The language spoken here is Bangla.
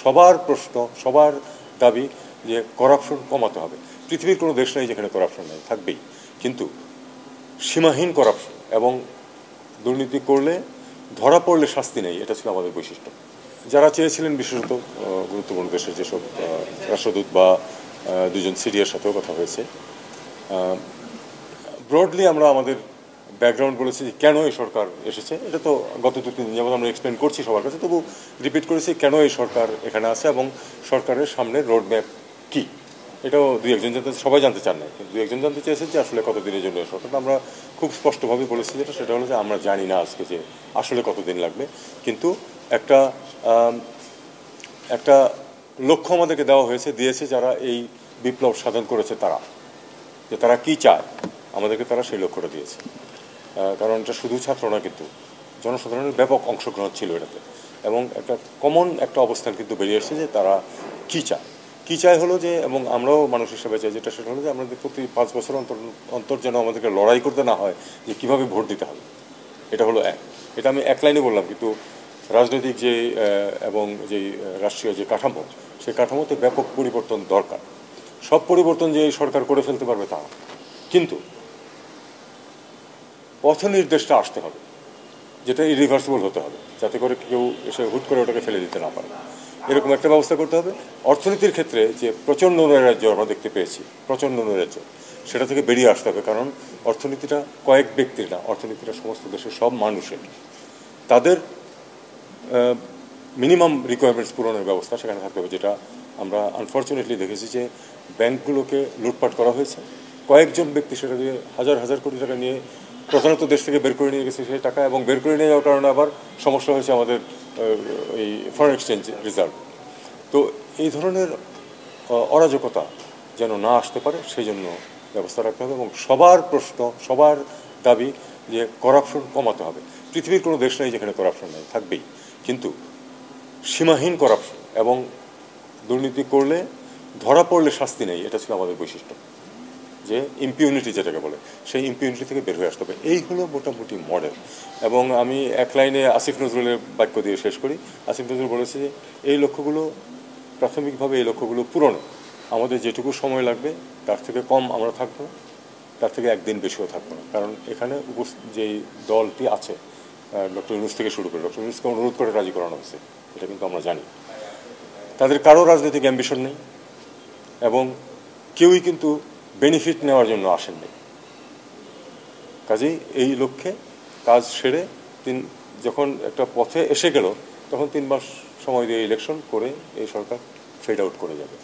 সবার প্রশ্ন, সবার দাবি যে করাপশন কমাতে হবে। পৃথিবীর কোনো দেশ নেই যেখানে করাপশন নেই, থাকবেই, কিন্তু সীমাহীন করাপশন এবং দুর্নীতি করলে ধরা পড়লে শাস্তি নেই, এটা ছিল আমাদের বৈশিষ্ট্য। যারা চেয়েছিলেন, বিশেষত গুরুত্বপূর্ণ দেশের যেসব রাষ্ট্রদূত বা দুজন সিরিয়ার সাথেও কথা হয়েছে, ব্রডলি আমরা আমাদের ব্যাকগ্রাউন্ড বলেছি যে কেন এই সরকার এসেছে। এটা তো গত 2-3 দিন যেমন আমরা এক্সপ্লেন করছি সবার কাছে, তবু রিপিট করেছি কেন এই সরকার এখানে আছে এবং সরকারের সামনের রোড ম্যাপ কী। এটাও দুই একজন জানতে, সবাই জানতে চান না, কিন্তু দুই একজন জানতে চেয়েছেন যে আসলে কতদিনের জন্য এই সরকার। আমরা খুব স্পষ্টভাবে বলেছি যেটা, সেটা হলো যে আমরা জানি না আজকে যে আসলে কতদিন লাগবে, কিন্তু একটা একটা লক্ষ্য আমাদেরকে দেওয়া হয়েছে, দিয়েছে যারা এই বিপ্লব সাধন করেছে তারা, যে তারা কি চায় আমাদেরকে, তারা সেই লক্ষ্যটা দিয়েছে। কারণ এটা শুধু ছাত্র না, কিন্তু জনসাধারণের ব্যাপক অংশগ্রহণ ছিল এটাতে, এবং একটা কমন একটা অবস্থান কিন্তু বেরিয়ে এসেছে যে তারা কি চায়। কী চাই হলো যে, এবং আমরাও মানুষ হিসেবে চাই যেটা, সেটা হলো যে আমাদের প্রতি 5 বছর অন্তর অন্তর যেন আমাদেরকে লড়াই করতে না হয় যে কীভাবে ভোট দিতে হবে। এটা হলো এক। এটা আমি এক লাইনে বললাম, কিন্তু রাজনৈতিক যে এবং যেই রাষ্ট্রীয় যে কাঠামো, সেই কাঠামোতে ব্যাপক পরিবর্তন দরকার। সব পরিবর্তন যে এই সরকার করে ফেলতে পারবে তা, কিন্তু পথ নির্দেশটা আসতে হবে, যেটা ইরিভার্সিবল হতে হবে, যাতে করে কেউ এসে হুট করে ওটাকে ফেলে দিতে না পারে। এরকম একটা ব্যবস্থা করতে হবে। অর্থনীতির ক্ষেত্রে যে প্রচণ্ড নৈরাজ্য আমরা দেখতে পেয়েছি, প্রচণ্ড নৈরাজ্য, সেটা থেকে বেরিয়ে আসতে হবে। কারণ অর্থনীতিটা কয়েক ব্যক্তির না, অর্থনীতিটা সমস্ত দেশের সব মানুষের। তাদের মিনিমাম রিকোয়ারমেন্টস পূরণের ব্যবস্থা সেখানে থাকতে হবে, যেটা আমরা আনফর্চুনেটলি দেখেছি যে ব্যাংকগুলোকে লুটপাট করা হয়েছে। কয়েকজন ব্যক্তি সেটা দিয়ে হাজার হাজার কোটি টাকা নিয়ে প্রধানত দেশ থেকে বের করে নিয়ে গেছে সেই টাকা, এবং বের করে নিয়ে যাওয়ার কারণে আবার সমস্যা হয়েছে আমাদের এই ফরেন এক্সচেঞ্জ রিজার্ভ। তো এই ধরনের অরাজকতা যেন না আসতে পারে সেই জন্য ব্যবস্থা রাখতে হবে, এবং সবার প্রশ্ন, সবার দাবি যে করাপশন কমাতে হবে। পৃথিবীর কোনো দেশ নেই যেখানে করাপশন নেই, থাকবেই, কিন্তু সীমাহীন করাপশন এবং দুর্নীতি করলে ধরা পড়লে শাস্তি নেই, এটা ছিল আমাদের বৈশিষ্ট্য। যে ইম্পিউনিটি যেটাকে বলে, সেই ইম্পিউনিটি থেকে বের হয়ে আসতে হবে। এই হলো মোটামুটি মডেল। এবং আমি এক লাইনে আসিফ নজরুলের বাক্য দিয়ে শেষ করি। আসিফ নজরুল বলেছে যে এই লক্ষ্যগুলো, প্রাথমিকভাবে এই লক্ষ্যগুলো পূরণে আমাদের যেটুকু সময় লাগবে তার থেকে কম আমরা থাকবো না, তার থেকে একদিন বেশিও থাকবো না। কারণ এখানে যেই দলটি আছে, ডক্টর ইউনূস থেকে শুরু করে, ডক্টর ইউনূসকে অনুরোধ করে রাজি করানো হয়েছে, এটা কিন্তু আমরা জানি। তাদের কারো রাজনৈতিক অ্যাম্বিশন নেই, এবং কেউই কিন্তু বেনিফিট নেওয়ার জন্য আসেননি। কাজেই এই লক্ষ্যে কাজ সেরে যখন একটা পথে এসে গেল, তখন 3 মাস সময় দিয়ে ইলেকশন করে এই সরকার ফেড আউট করে যাবে।